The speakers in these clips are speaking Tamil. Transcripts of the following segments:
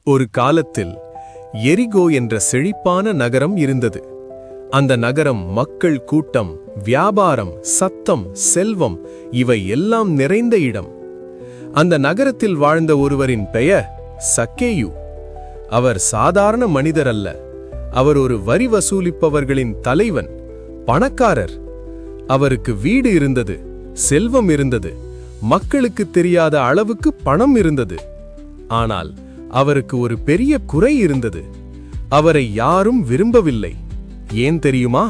ஒரு காலத்தில் எரிகோ என்ற செழிப்பான நகரம் இருந்தது. அந்த நகரம் மக்கள் கூட்டம், வியாபாரம், சத்தம், செல்வம் இவை எல்லாம் நிறைந்த இடம். அந்த நகரத்தில் வாழ்ந்த ஒருவரின் பெயர் சக்கேயு. அவர் சாதாரண மனிதர் அல்ல. அவர் ஒரு வரி வசூலிப்பவர்களின் தலைவன், பணக்காரர். அவருக்கு வீடு இருந்தது, செல்வம் இருந்தது, மக்களுக்கு தெரியாத அளவுக்கு பணம் இருந்தது. ஆனால் அவருக்கு ஒரு பெரிய குறை இருந்தது. அவரை யாரும் விரும்பவில்லை. ஏன் தெரியுமா?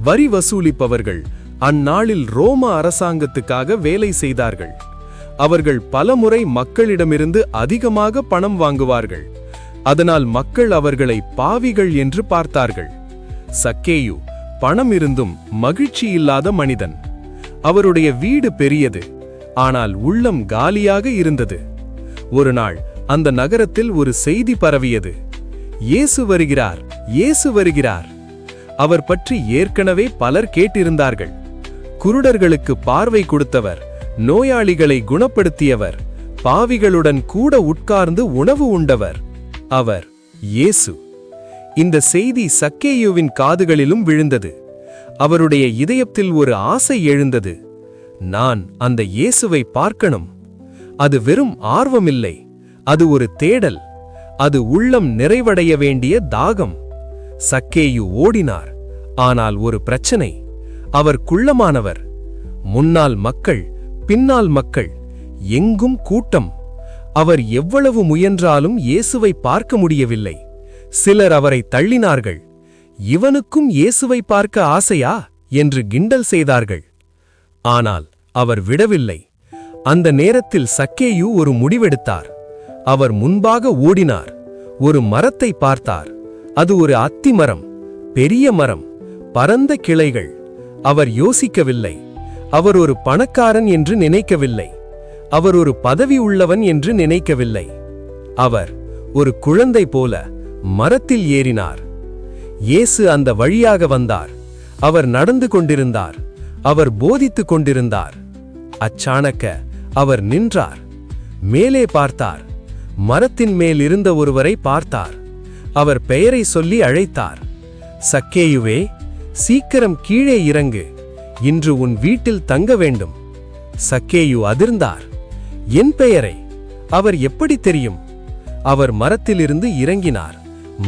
வரி வசூலிப்பவர்கள் அந்நாளில் ரோம அரசாங்கத்துக்காக வேலை செய்தார்கள். அவர்கள் பலமுறை மக்களிடமிருந்து அதிகமாக பணம் வாங்குவார்கள். அதனால் மக்கள் அவர்களை பாவிகள் என்று பார்த்தார்கள். சக்கேயு பணம் இருந்தும் மகிழ்ச்சி இல்லாத மனிதன். அவருடைய வீடு பெரியது, ஆனால் உள்ளம் காலியாக இருந்தது. ஒரு நாள் அந்த நகரத்தில் ஒரு செய்தி பரவியது. இயேசு வருகிறார், இயேசு வருகிறார். அவர் பற்றி ஏற்கனவே பலர் கேட்டிருந்தார்கள். குருடர்களுக்கு பார்வை கொடுத்தவர், நோயாளிகளை குணப்படுத்தியவர், பாவிகளுடன் கூட உட்கார்ந்து உணவு உண்டவர். அவர் இயேசு. இந்த செய்தி சக்கேயுவின் காதுகளிலும் விழுந்தது. அவருடைய இதயத்தில் ஒரு ஆசை எழுந்தது. நான் அந்த இயேசுவை பார்க்கணும். அது வெறும் ஆர்வமில்லை, அது ஒரு தேடல். அது உள்ளம் நிறைவடைய வேண்டிய தாகம். சக்கேயு ஓடினார். ஆனால் ஒரு பிரச்சனை. அவர் குள்ளமானவர். முன்னால் மக்கள், பின்னால் மக்கள், எங்கும் கூட்டம். அவர் எவ்வளவு முயன்றாலும் இயேசுவை பார்க்க முடியவில்லை. சிலர் அவரை தள்ளினார்கள். இவனுக்கும் இயேசுவை பார்க்க ஆசையா என்று கிண்டல் செய்தார்கள். ஆனால் அவர் விடவில்லை. அந்த நேரத்தில் சக்கேயு ஒரு முடிவெடுத்தார். அவர் முன்பாக ஓடினார். ஒரு மரத்தை பார்த்தார். அது ஒரு அத்தி மரம், பெரிய மரம், பரந்த கிளைகள். அவர் யோசிக்கவில்லை. அவர் ஒரு பணக்காரன் என்று நினைக்கவில்லை. அவர் ஒரு பதவி உள்ளவன் என்று நினைக்கவில்லை. அவர் ஒரு குழந்தை போல மரத்தில் ஏறினார். இயேசு அந்த வழியாக வந்தார். அவர் நடந்து கொண்டிருந்தார். அவர் போதித்துக் கொண்டிருந்தார். அச்சாணக்க அவர் நின்றார். மேலே பார்த்தார். மரத்தின் மேல் இருந்த ஒருவரை பார்த்தார். அவர் பெயரை சொல்லி அழைத்தார். சக்கேயுவே, சீக்கிரம் கீழே இறங்கு. இன்று உன் வீட்டில் தங்க வேண்டும். சக்கேயு அதிர்ந்தார். என் பெயரை அவர் எப்படி தெரியும்? அவர் மரத்திலிருந்து இறங்கினார்,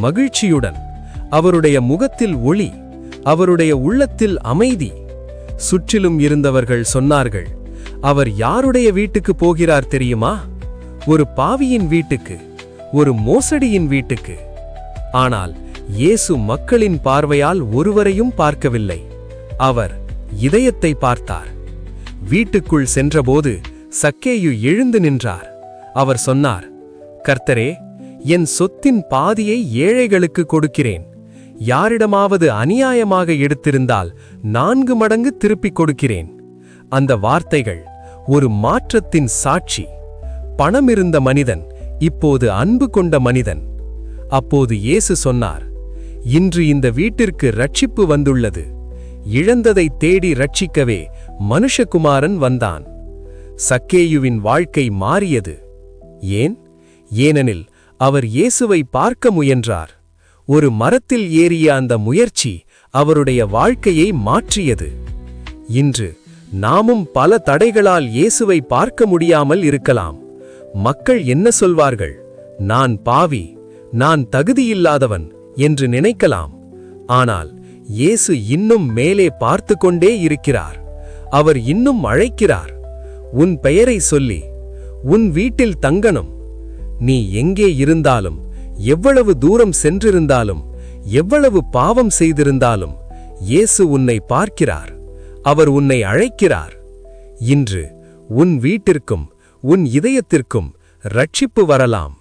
மகிழ்ச்சியுடன். அவருடைய முகத்தில் ஒளி, அவருடைய உள்ளத்தில் அமைதி. சுற்றிலும் இருந்தவர்கள் சொன்னார்கள், அவர் யாருடைய வீட்டுக்கு போகிறார் தெரியுமா? ஒரு பாவியின் வீட்டுக்கு, ஒரு மோசடியின் வீட்டுக்கு. ஆனால் இயேசு மக்களின் பார்வையால் ஒருவரையும் பார்க்கவில்லை. அவர் இதயத்தை பார்த்தார். வீட்டுக்குள் சென்றபோது சக்கேயு எழுந்து நின்றார். அவர் சொன்னார், கர்த்தரே, என் சொத்தின் பாதியை ஏழைகளுக்கு கொடுக்கிறேன். யாரிடமாவது அநியாயமாக எடுத்திருந்தால் 4 மடங்கு திருப்பிக் கொடுக்கிறேன். அந்த வார்த்தைகள் ஒரு மாற்றத்தின் சாட்சி. பணமிருந்த மனிதன் இப்போது அன்பு கொண்ட மனிதன். அப்போது இயேசு சொன்னார், இன்று இந்த வீட்டிற்கு ரட்சிப்பு வந்துள்ளது. இழந்ததை தேடி ரட்சிக்கவே மனுஷகுமாரன் வந்தான். சக்கேயுவின் வாழ்க்கை மாறியது. ஏன்? ஏனெனில் அவர் இயேசுவை பார்க்க முயன்றார். ஒரு மரத்தில் ஏறிய அந்த முயற்சி அவருடைய வாழ்க்கையை மாற்றியது. இன்று நாமும் பல தடைகளால் இயேசுவை பார்க்க முடியாமல் இருக்கலாம். மக்கள் என்ன சொல்வார்கள்? நான் பாவி, நான் தகுதியில்லாதவன் என்று நினைக்கலாம். ஆனால் இயேசு இன்னும் மேலே பார்த்து கொண்டே இருக்கிறார். அவர் இன்னும் அழைக்கிறார். உன் பெயரை சொல்லி உன் வீட்டில் தங்கணும். நீ எங்கே இருந்தாலும், எவ்வளவு தூரம் சென்றிருந்தாலும், எவ்வளவு பாவம் செய்திருந்தாலும் இயேசு உன்னை பார்க்கிறார். அவர் உன்னை அழைக்கிறார். இன்று உன் வீட்டிற்கும் உன் இதயத்திற்கும் ரட்சிப்பு வரலாம்.